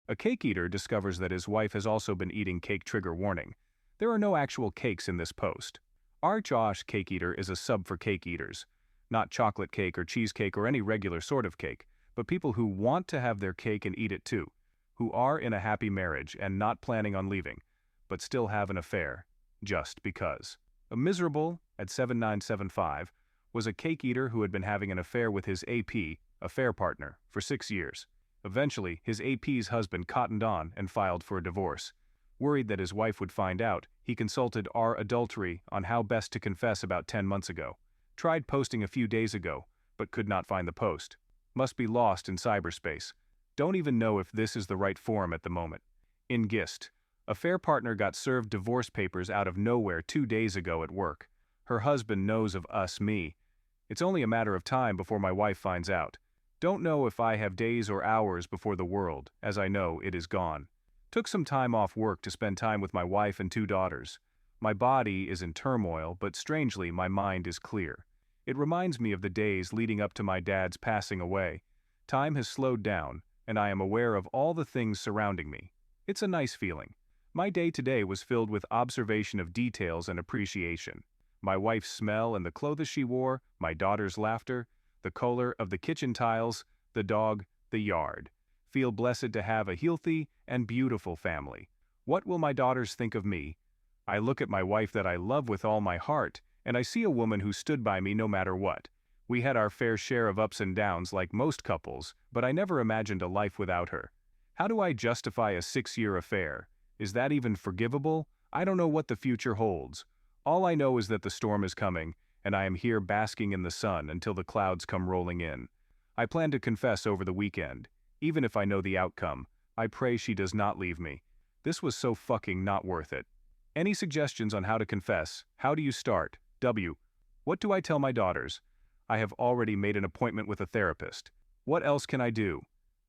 A cake eater discovers that his wife has also been eating cake. Trigger warning. There are no actual cakes in this post. Our Josh Cake Eater is a sub for cake eaters. Not chocolate cake or cheesecake or any regular sort of cake, but people who want to have their cake and eat it too. Who are in a happy marriage and not planning on leaving, but still have an affair, just because. A miserable, at 7975, was a cake eater who had been having an affair with his AP, affair partner, for 6 years. Eventually, his AP's husband cottoned on and filed for a divorce. Worried that his wife would find out, he consulted our adultery on how best to confess about 10 months ago. Tried posting a few days ago, but could not find the post. Must be lost in cyberspace. Don't even know if this is the right forum at the moment. In Gist, affair partner got served divorce papers out of nowhere 2 days ago at work. Her husband knows of me. It's only a matter of time before my wife finds out. Don't know if I have days or hours before the world, as I know it is gone. Took some time off work to spend time with my wife and 2 daughters. My body is in turmoil, but strangely my mind is clear. It reminds me of the days leading up to my dad's passing away. Time has slowed down, and I am aware of all the things surrounding me. It's a nice feeling. My day today was filled with observation of details and appreciation. My wife's smell and the clothes she wore, my daughter's laughter, the color of the kitchen tiles, the dog, the yard. Feel blessed to have a healthy and beautiful family. What will my daughters think of me? I look at my wife that I love with all my heart, and I see a woman who stood by me no matter what. We had our fair share of ups and downs like most couples, but I never imagined a life without her. How do I justify a 6-year affair? Is that even forgivable? I don't know what the future holds. All I know is that the storm is coming, and I am here basking in the sun until the clouds come rolling in. I plan to confess over the weekend. Even if I know the outcome, I pray she does not leave me. This was so fucking not worth it. Any suggestions on how to confess? How do you start? W. What do I tell my daughters? I have already made an appointment with a therapist. What else can I do?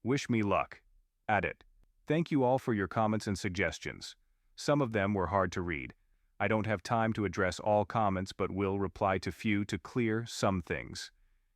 Wish me luck. At it. Thank you all for your comments and suggestions. Some of them were hard to read. I don't have time to address all comments but will reply to few to clear some things.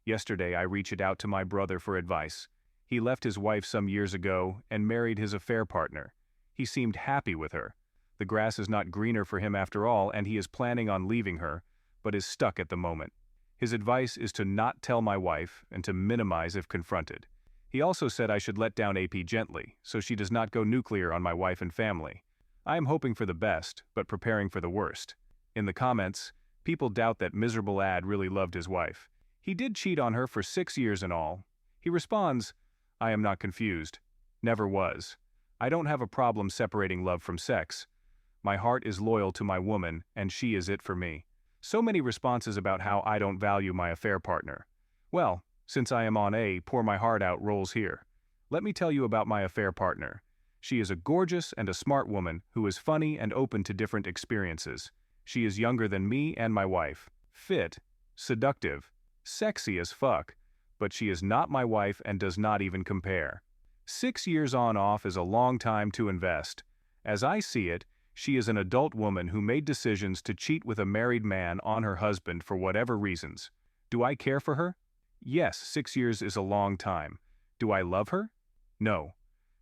Yesterday I reached out to my brother for advice. He left his wife some years ago and married his affair partner. He seemed happy with her. The grass is not greener for him after all, and he is planning on leaving her, but is stuck at the moment. His advice is to not tell my wife and to minimize if confronted. He also said I should let down AP gently, so she does not go nuclear on my wife and family. I am hoping for the best, but preparing for the worst. In the comments, people doubt that miserable ad really loved his wife. He did cheat on her for 6 years and all. He responds, I am not confused. Never was. I don't have a problem separating love from sex. My heart is loyal to my woman, and she is it for me. So many responses about how I don't value my affair partner. Well, since I am on pour my heart out rolls here. Let me tell you about my affair partner. She is a gorgeous and a smart woman who is funny and open to different experiences. She is younger than me and my wife. Fit, seductive, sexy as fuck, but she is not my wife and does not even compare. 6 years on off is a long time to invest. As I see it, she is an adult woman who made decisions to cheat with a married man on her husband for whatever reasons. Do I care for her? Yes, 6 years is a long time. Do I love her? No.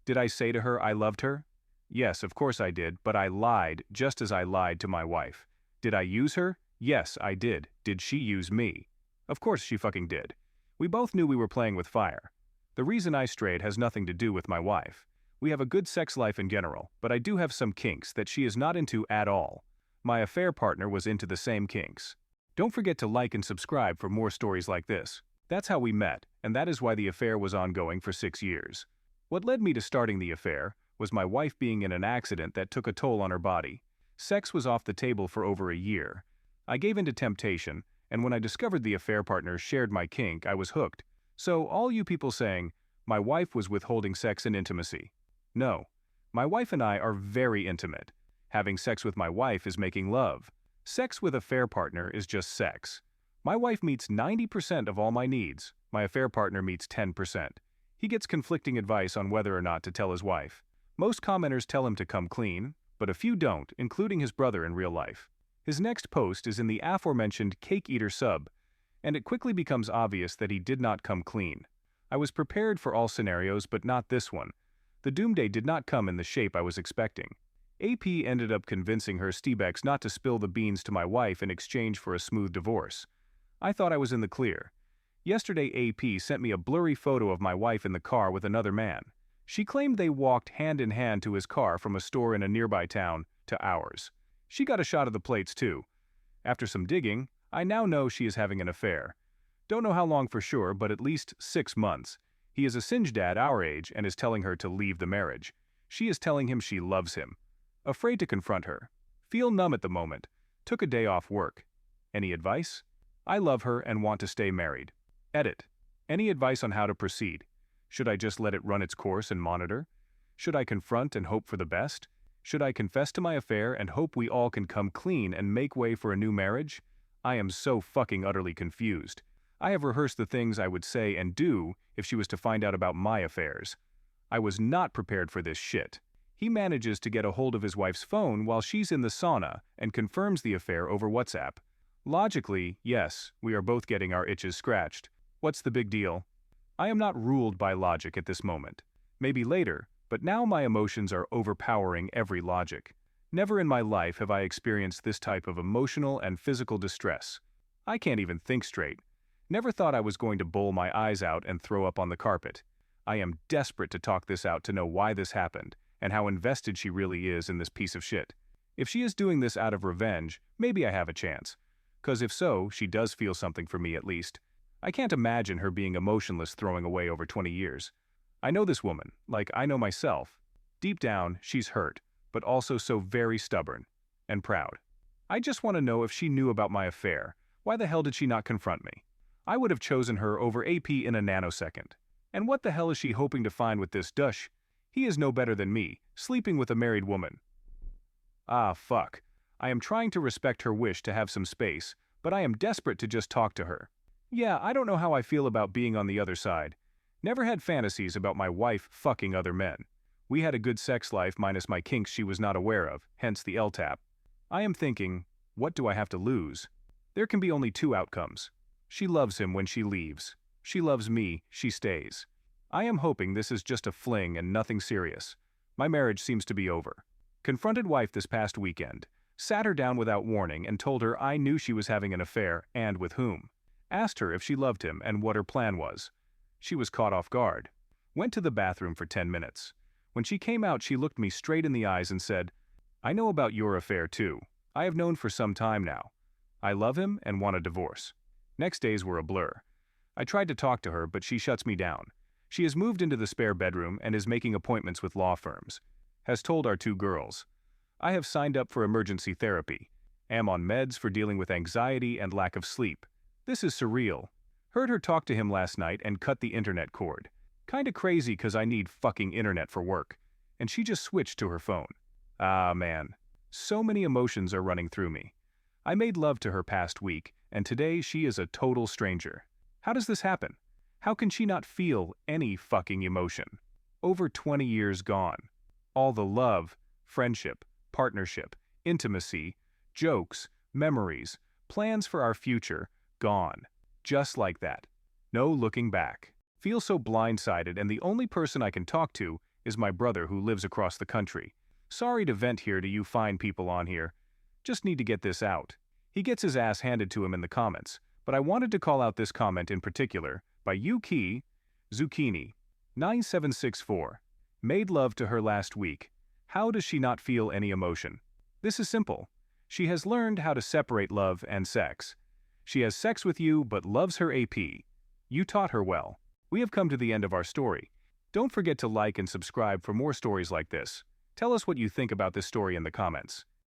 Did I say to her I loved her? Yes, of course I did, but I lied just as I lied to my wife. Did I use her? Yes, I did. Did she use me? Of course she fucking did. We both knew we were playing with fire. The reason I strayed has nothing to do with my wife. We have a good sex life in general, but I do have some kinks that she is not into at all. My affair partner was into the same kinks. Don't forget to like and subscribe for more stories like this. That's how we met, and that is why the affair was ongoing for 6 years. What led me to starting the affair was my wife being in an accident that took a toll on her body. Sex was off the table for over a year. I gave in to temptation, and when I discovered the affair partner shared my kink, I was hooked. So all you people saying, my wife was withholding sex and intimacy. No. My wife and I are very intimate. Having sex with my wife is making love. Sex with a affair partner is just sex. My wife meets 90% of all my needs. My affair partner meets 10%. He gets conflicting advice on whether or not to tell his wife. Most commenters tell him to come clean, but a few don't, including his brother in real life. His next post is in the aforementioned Cake Eater sub, and it quickly becomes obvious that he did not come clean. I was prepared for all scenarios, but not this one. The doomsday did not come in the shape I was expecting. AP ended up convincing her Stebex not to spill the beans to my wife in exchange for a smooth divorce. I thought I was in the clear. Yesterday AP sent me a blurry photo of my wife in the car with another man. She claimed they walked hand in hand to his car from a store in a nearby town to ours. She got a shot of the plates too. After some digging, I now know she is having an affair. Don't know how long for sure, but at least 6 months. He is a singe dad our age and is telling her to leave the marriage. She is telling him she loves him. Afraid to confront her. Feel numb at the moment. Took a day off work. Any advice? I love her and want to stay married. Edit. Any advice on how to proceed? Should I just let it run its course and monitor? Should I confront and hope for the best? Should I confess to my affair and hope we all can come clean and make way for a new marriage? I am so fucking utterly confused. I have rehearsed the things I would say and do if she was to find out about my affairs. I was not prepared for this shit. He manages to get a hold of his wife's phone while she's in the sauna and confirms the affair over WhatsApp. Logically, yes, we are both getting our itches scratched. What's the big deal? I am not ruled by logic at this moment. Maybe later, but now my emotions are overpowering every logic. Never in my life have I experienced this type of emotional and physical distress. I can't even think straight. Never thought I was going to bowl my eyes out and throw up on the carpet. I am desperate to talk this out to know why this happened, and how invested she really is in this piece of shit. If she is doing this out of revenge, maybe I have a chance. 'Cause if so, she does feel something for me at least. I can't imagine her being emotionless throwing away over 20 years. I know this woman, like I know myself. Deep down, she's hurt, but also so very stubborn. And proud. I just want to know if she knew about my affair. Why the hell did she not confront me? I would have chosen her over AP in a nanosecond. And what the hell is she hoping to find with this douche? He is no better than me, sleeping with a married woman. Ah, fuck. I am trying to respect her wish to have some space, but I am desperate to just talk to her. Yeah, I don't know how I feel about being on the other side. Never had fantasies about my wife fucking other men. We had a good sex life minus my kinks she was not aware of, hence the L-tap. I am thinking, what do I have to lose? There can be only two outcomes. She loves him when she leaves. She loves me, she stays. I am hoping this is just a fling and nothing serious. My marriage seems to be over. Confronted wife this past weekend. Sat her down without warning and told her I knew she was having an affair and with whom. Asked her if she loved him and what her plan was. She was caught off guard. Went to the bathroom for 10 minutes. When she came out, she looked me straight in the eyes and said, I know about your affair too. I have known for some time now. I love him and want a divorce. Next days were a blur. I tried to talk to her, but she shuts me down. She has moved into the spare bedroom and is making appointments with law firms. Has told our 2 girls. I have signed up for emergency therapy. Am on meds for dealing with anxiety and lack of sleep. This is surreal. Heard her talk to him last night and cut the internet cord. Kinda crazy 'cause I need fucking internet for work. And she just switched to her phone. Ah man. So many emotions are running through me. I made love to her past week, and today she is a total stranger. How does this happen? How can she not feel any fucking emotion? Over 20 years gone. All the love, friendship, partnership, intimacy, jokes, memories, plans for our future, gone. Just like that. No looking back. Feel so blindsided, and the only person I can talk to is my brother who lives across the country. Sorry to vent here to you fine people on here. Just need to get this out. He gets his ass handed to him in the comments, but I wanted to call out this comment in particular by Yuki Zucchini 9764. Made love to her last week. How does she not feel any emotion? This is simple. She has learned how to separate love and sex. She has sex with you but loves her AP. You taught her well. We have come to the end of our story. Don't forget to like and subscribe for more stories like this. Tell us what you think about this story in the comments.